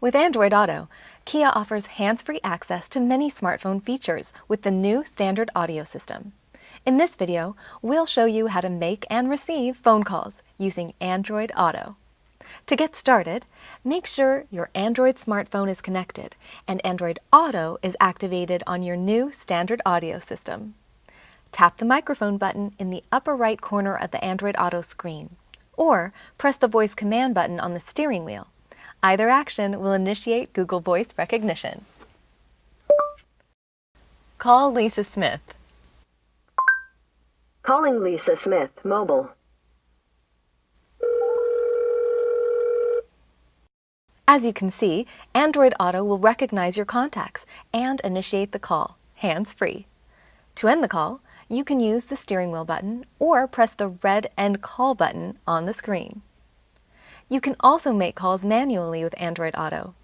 With Android Auto, Kia offers hands-free access to many smartphone features with the new standard audio system. In this video, we'll show you how to make and receive phone calls using Android Auto. To get started, make sure your Android smartphone is connected and Android Auto is activated on your new standard audio system. Tap the microphone button in the upper right corner of the Android Auto screen, or press the voice command button on the steering wheel. Either action will initiate Google Voice recognition. Call Lisa Smith. Calling Lisa Smith, mobile. As you can see, Android Auto will recognize your contacts and initiate the call, hands-free. To end the call, you can use the steering wheel button or press the red End Call button on the screen. You can also make calls manually with Android Auto.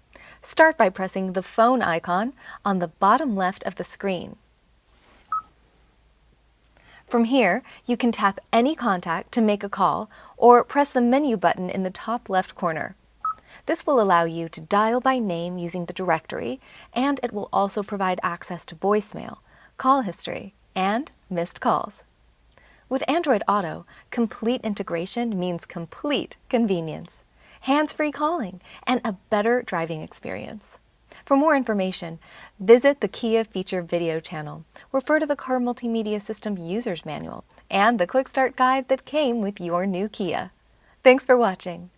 Start by pressing the phone icon on the bottom left of the screen. From here, you can tap any contact to make a call or press the menu button in the top left corner. This will allow you to dial by name using the directory, and it will also provide access to voicemail, call history, and missed calls. With Android Auto, complete integration means complete convenience, hands-free calling, and a better driving experience. For more information, visit the Kia Feature video channel, refer to the Car Multimedia System User's Manual, and the Quick Start Guide that came with your new Kia. Thanks for watching.